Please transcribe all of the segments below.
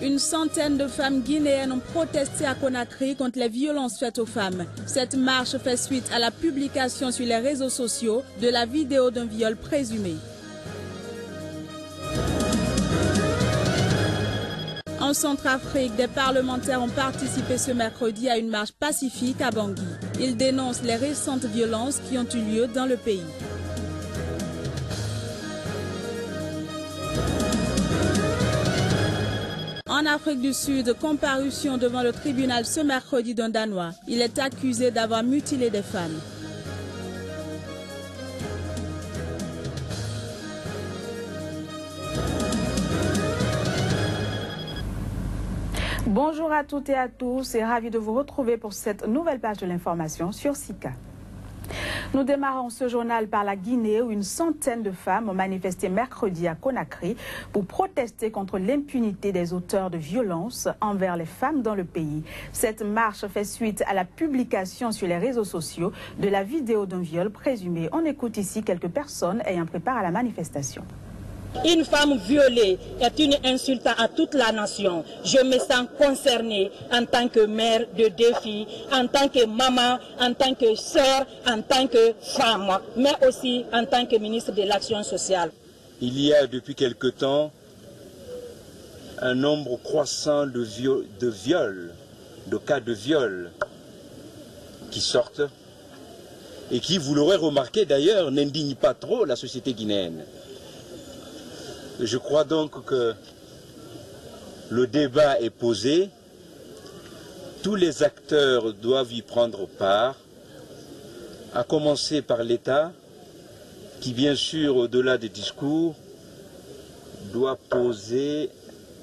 Une centaine de femmes guinéennes ont protesté à Conakry contre les violences faites aux femmes. Cette marche fait suite à la publication sur les réseaux sociaux de la vidéo d'un viol présumé. En Centrafrique, des parlementaires ont participé ce mercredi à une marche pacifique à Bangui. Ils dénoncent les récentes violences qui ont eu lieu dans le pays. En Afrique du Sud, comparution devant le tribunal ce mercredi d'un Danois. Il est accusé d'avoir mutilé des femmes. Bonjour à toutes et à tous et ravi de vous retrouver pour cette nouvelle page de l'information sur Sika. Nous démarrons ce journal par la Guinée où une centaine de femmes ont manifesté mercredi à Conakry pour protester contre l'impunité des auteurs de violences envers les femmes dans le pays. Cette marche fait suite à la publication sur les réseaux sociaux de la vidéo d'un viol présumé. On écoute ici quelques personnes ayant préparé la manifestation. Une femme violée est une insulte à toute la nation. Je me sens concernée en tant que mère de deux filles, en tant que maman, en tant que sœur, en tant que femme, mais aussi en tant que ministre de l'Action sociale. Il y a depuis quelque temps un nombre croissant de cas de viol qui sortent et qui, vous l'aurez remarqué d'ailleurs, n'indignent pas trop la société guinéenne. Je crois donc que le débat est posé, tous les acteurs doivent y prendre part, à commencer par l'État, qui bien sûr, au-delà des discours, doit poser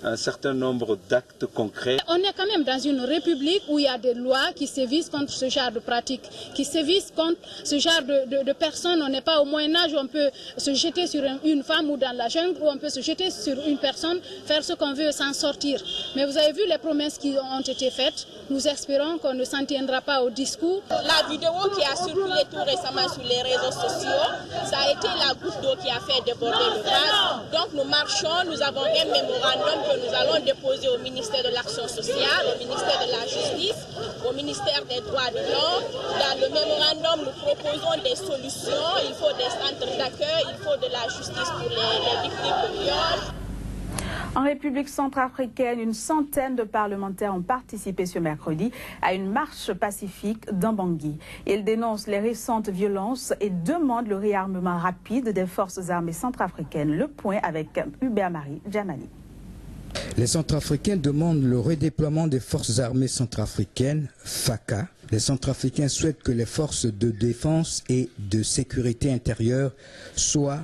un certain nombre d'actes concrets. On est quand même dans une république où il y a des lois qui sévissent contre ce genre de pratiques, qui sévissent contre ce genre de personnes. On n'est pas au Moyen-Âge où on peut se jeter sur une femme ou dans la jungle, où on peut se jeter sur une personne, faire ce qu'on veut sans sortir. Mais vous avez vu les promesses qui ont été faites. Nous espérons qu'on ne s'en tiendra pas au discours. La vidéo qui a circulé tout récemment sur les réseaux sociaux, ça a été la goutte d'eau qui a fait déborder le vase. Donc nous marchons, nous avons un mémorandum que nous allons déposer au ministère de l'Action sociale, au ministère de la Justice, au ministère des Droits de l'Homme. Dans le mémorandum, nous proposons des solutions. Il faut des centres d'accueil, il faut de la justice pour les victimes de viol. En République centrafricaine, une centaine de parlementaires ont participé ce mercredi à une marche pacifique dans Bangui. Ils dénoncent les récentes violences et demandent le réarmement rapide des forces armées centrafricaines. Le point avec Hubert-Marie Djamani. Les Centrafricains demandent le redéploiement des forces armées centrafricaines, FACA. Les Centrafricains souhaitent que les forces de défense et de sécurité intérieure soient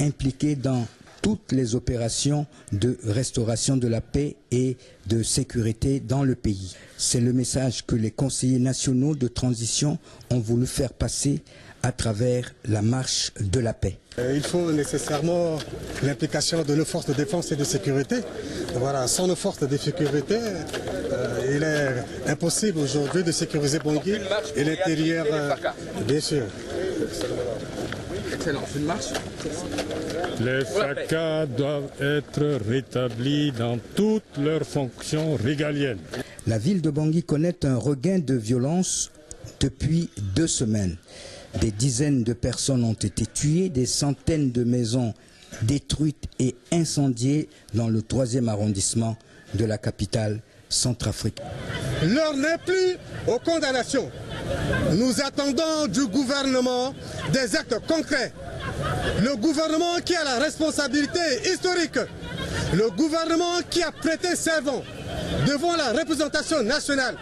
impliquées dans toutes les opérations de restauration de la paix et de sécurité dans le pays. C'est le message que les conseillers nationaux de transition ont voulu faire passer à travers la marche de la paix. Il faut nécessairement l'implication de nos forces de défense et de sécurité. Voilà, sans nos forces de sécurité, il est impossible aujourd'hui de sécuriser Bangui et l'intérieur, bien sûr. Excellent, une marche. Les FACA doivent être rétablis dans toutes leurs fonctions régaliennes. La ville de Bangui connaît un regain de violence depuis 2 semaines. Des dizaines de personnes ont été tuées, des centaines de maisons détruites et incendiées dans le 3e arrondissement de la capitale centrafricaine. L'heure n'est plus aux condamnations. Nous attendons du gouvernement des actes concrets. Le gouvernement qui a la responsabilité historique, le gouvernement qui a prêté serment devant la représentation nationale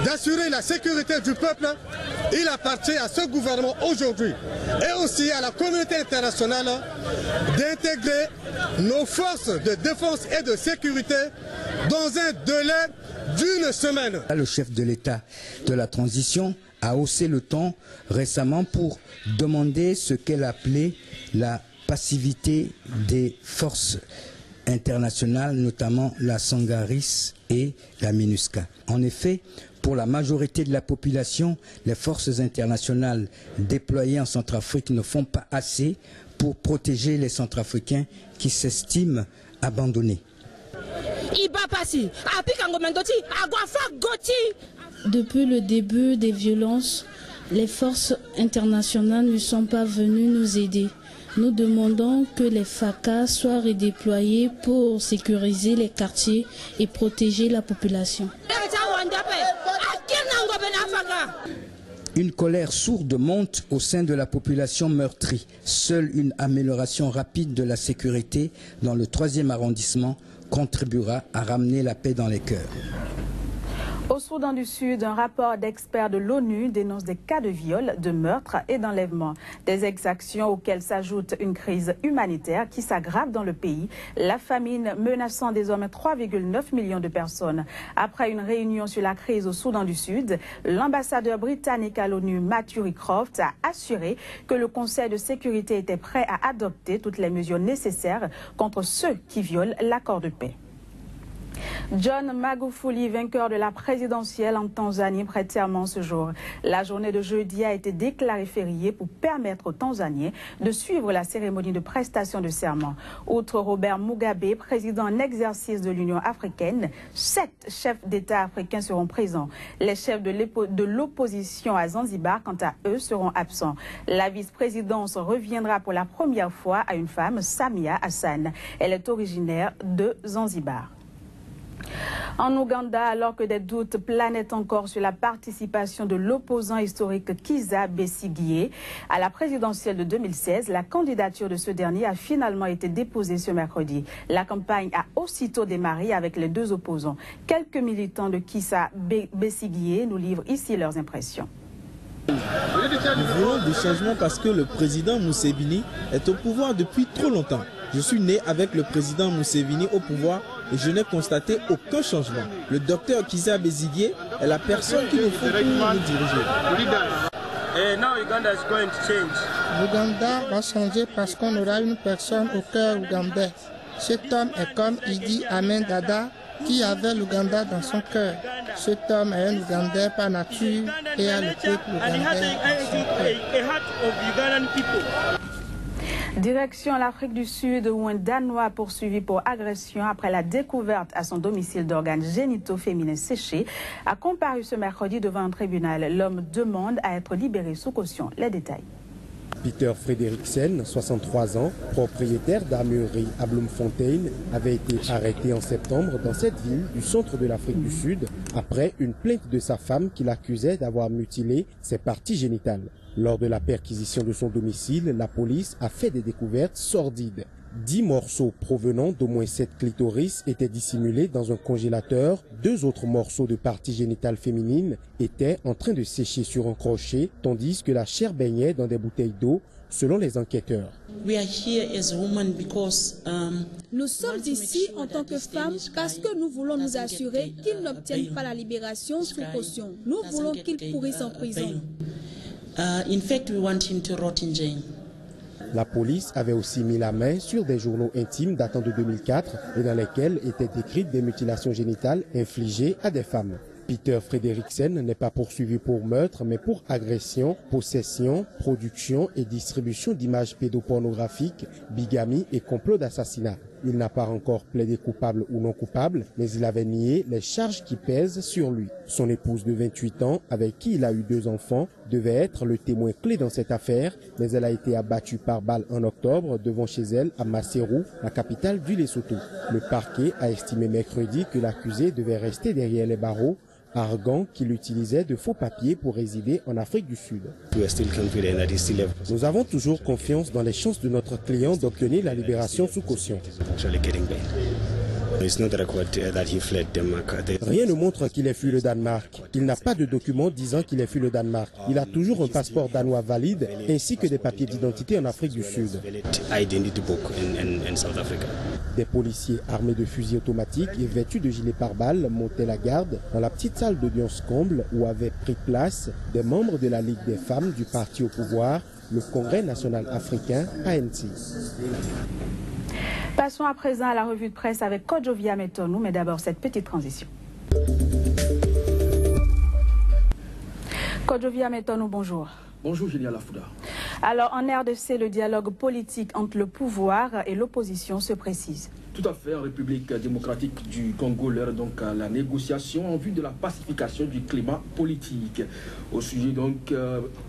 d'assurer la sécurité du peuple, il appartient à ce gouvernement aujourd'hui et aussi à la communauté internationale d'intégrer nos forces de défense et de sécurité dans un délai d'1 semaine. Le chef de l'État de la transition a haussé le ton récemment pour demander ce qu'elle appelait la passivité des forces internationales, notamment la Sangaris et la MINUSCA. En effet, pour la majorité de la population, les forces internationales déployées en Centrafrique ne font pas assez pour protéger les Centrafricains qui s'estiment abandonnés. Depuis le début des violences, les forces internationales ne sont pas venues nous aider. Nous demandons que les FACA soient redéployés pour sécuriser les quartiers et protéger la population. Une colère sourde monte au sein de la population meurtrie. Seule une amélioration rapide de la sécurité dans le 3e arrondissement contribuera à ramener la paix dans les cœurs. Au Soudan du Sud, un rapport d'experts de l'ONU dénonce des cas de viol, de meurtre et d'enlèvement. Des exactions auxquelles s'ajoute une crise humanitaire qui s'aggrave dans le pays, la famine menaçant désormais 3,9 millions de personnes. Après une réunion sur la crise au Soudan du Sud, l'ambassadeur britannique à l'ONU, Matthew Rycroft, a assuré que le Conseil de sécurité était prêt à adopter toutes les mesures nécessaires contre ceux qui violent l'accord de paix. John Magufuli, vainqueur de la présidentielle en Tanzanie, prête serment ce jour. La journée de jeudi a été déclarée fériée pour permettre aux Tanzaniens de suivre la cérémonie de prestation de serment. Outre Robert Mugabe, président en exercice de l'Union africaine, 7 chefs d'État africains seront présents. Les chefs de l'opposition à Zanzibar, quant à eux, seront absents. La vice-présidence reviendra pour la première fois à une femme, Samia Hassan. Elle est originaire de Zanzibar. En Ouganda, alors que des doutes planètent encore sur la participation de l'opposant historique Kizza Besigye à la présidentielle de 2016, la candidature de ce dernier a finalement été déposée ce mercredi. La campagne a aussitôt démarré avec les deux opposants. Quelques militants de Kizza Besigye nous livrent ici leurs impressions. Nous voulons des changements parce que le président Museveni est au pouvoir depuis trop longtemps. Je suis né avec le président Museveni au pouvoir et je n'ai constaté aucun changement. Le docteur Kizza Besigye est la personne qu'il nous faut pour nous diriger. L'Ouganda va changer parce qu'on aura une personne au cœur ougandais. Cet homme est comme Idi Amin Dada qui avait l'Ouganda dans son cœur. Cet homme est un Ougandais par nature et a le peuple ougandais dans son cœur. Direction l'Afrique du Sud où un Danois poursuivi pour agression après la découverte à son domicile d'organes génitaux féminins séchés a comparu ce mercredi devant un tribunal. L'homme demande à être libéré sous caution. Les détails. Peter Frederiksen, 63 ans, propriétaire d'armurerie à Bloemfontein, avait été arrêté en septembre dans cette ville du centre de l'Afrique du Sud après une plainte de sa femme qui l'accusait d'avoir mutilé ses parties génitales. Lors de la perquisition de son domicile, la police a fait des découvertes sordides. 10 morceaux provenant d'au moins 7 clitoris étaient dissimulés dans un congélateur. 2 autres morceaux de parties génitales féminines étaient en train de sécher sur un crochet, tandis que la chair baignait dans des bouteilles d'eau, selon les enquêteurs. Nous sommes ici en tant que femmes parce que nous voulons nous assurer qu'il n'obtienne pas la libération sous caution. Nous voulons qu'il pourrisse en prison. La police avait aussi mis la main sur des journaux intimes datant de 2004 et dans lesquels étaient décrites des mutilations génitales infligées à des femmes. Peter Frederiksen n'est pas poursuivi pour meurtre, mais pour agression, possession, production et distribution d'images pédopornographiques, bigamie et complot d'assassinat. Il n'a pas encore plaidé coupable ou non coupable, mais il avait nié les charges qui pèsent sur lui. Son épouse de 28 ans, avec qui il a eu 2 enfants, devait être le témoin clé dans cette affaire, mais elle a été abattue par balle en octobre devant chez elle à Maseru, la capitale du Lesotho. Le parquet a estimé mercredi que l'accusé devait rester derrière les barreaux, arguant qu'il utilisait de faux papiers pour résider en Afrique du Sud. Nous avons toujours confiance dans les chances de notre client d'obtenir la libération sous caution. Rien ne montre qu'il ait fui le Danemark. Il n'a pas de document disant qu'il ait fui le Danemark. Il a toujours un passeport danois valide ainsi que des papiers d'identité en Afrique du Sud. Des policiers armés de fusils automatiques et vêtus de gilets pare-balles montaient la garde dans la petite salle d'audience comble où avaient pris place des membres de la Ligue des femmes du parti au pouvoir, le Congrès national africain, ANC. Passons à présent à la revue de presse avec Kodjovia Metonou, mais d'abord cette petite transition. Kodjovia Metonou, bonjour. Bonjour Julia Lafouda. Alors en RDC, le dialogue politique entre le pouvoir et l'opposition se précise. Tout à fait, en République démocratique du Congo, l'heure donc à la négociation en vue de la pacification du climat politique. Au sujet donc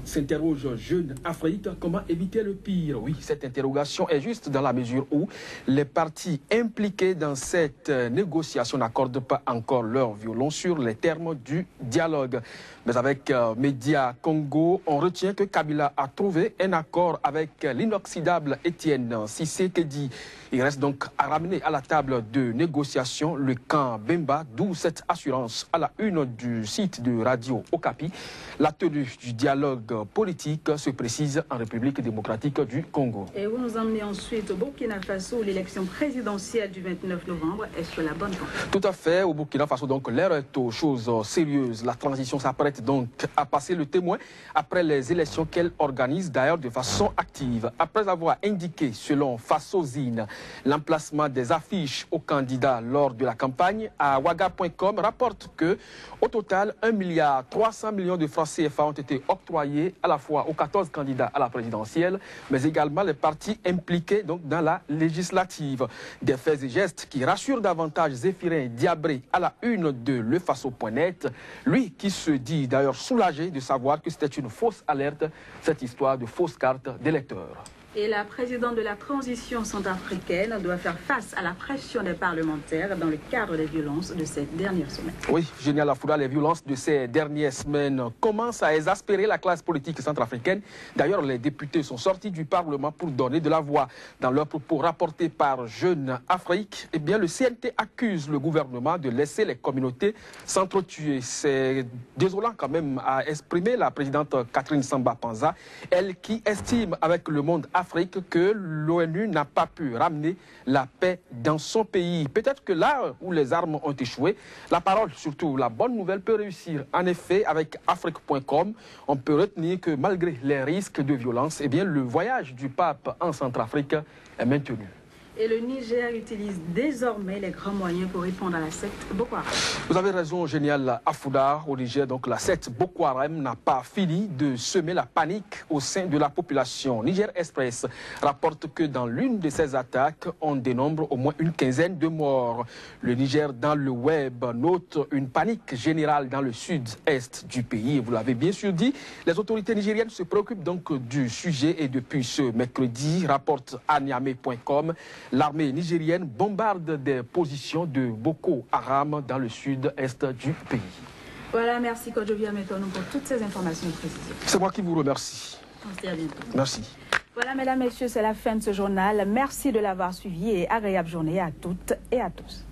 s'interroge Jeune Afrique, comment éviter le pire? Oui, cette interrogation est juste dans la mesure où les partis impliqués dans cette négociation n'accordent pas encore leur violon sur les termes du dialogue. Mais avec Média Congo, on retient que Kabila a trouvé un accord avec l'inoxydable Étienne Tshisekedi. Il reste donc à ramener à la table de négociation le camp Bemba, d'où cette assurance à la une du site de Radio Okapi. La tenue du dialogue politique se précise en République démocratique du Congo. Et vous nous emmenez ensuite au Burkina Faso, où l'élection présidentielle du 29 novembre est sur la bonne voie. Tout à fait, au Burkina Faso, donc l'heure est aux choses sérieuses. La transition s'apprête donc à passer le témoin après les élections qu'elle organise d'ailleurs de façon active. Après avoir indiqué, selon Fasozine, l'emplacement des affiches aux candidats lors de la campagne, à Waga.com rapporte que, au total, 1,3 milliard de francs CFA ont été octroyés à la fois aux 14 candidats à la présidentielle, mais également les partis impliqués donc dans la législative. Des faits et gestes qui rassurent davantage Zéphirin Diabré à la une de lefaso.net, lui qui se dit d'ailleurs soulagé de savoir que c'était une fausse alerte, cette histoire de fausse carte d'électeur. Et la présidente de la transition centrafricaine doit faire face à la pression des parlementaires dans le cadre des violences de ces dernières semaines. Oui, Génial Afouda, les violences de ces dernières semaines commencent à exaspérer la classe politique centrafricaine. D'ailleurs, les députés sont sortis du Parlement pour donner de la voix. Dans leur propos rapportés par Jeune Afrique, eh bien, le CNT accuse le gouvernement de laisser les communautés s'entretuer. C'est désolant quand même, à exprimer la présidente Catherine Samba Panza, elle qui estime avec le monde africain que l'ONU n'a pas pu ramener la paix dans son pays. Peut-être que là où les armes ont échoué, la parole, surtout la bonne nouvelle, peut réussir. En effet, avec Afrique.com, on peut retenir que malgré les risques de violence, eh bien, le voyage du pape en Centrafrique est maintenu. Et le Niger utilise désormais les grands moyens pour répondre à la secte Boko Haram. Vous avez raison, Génial Afouda. Au Niger, donc, la secte Boko Haram n'a pas fini de semer la panique au sein de la population. Niger Express rapporte que dans l'une de ces attaques, on dénombre au moins une quinzaine de morts. Le Niger, dans le web, note une panique générale dans le sud-est du pays. Vous l'avez bien sûr dit, les autorités nigériennes se préoccupent donc du sujet et depuis ce mercredi, rapporte Niamey.com, l'armée nigérienne bombarde des positions de Boko Haram dans le sud-est du pays. Voilà, merci Kodjovia Metonou pour toutes ces informations précises. C'est moi qui vous remercie. On se dit à bientôt. Merci. Voilà, mesdames, messieurs, c'est la fin de ce journal. Merci de l'avoir suivi et agréable journée à toutes et à tous.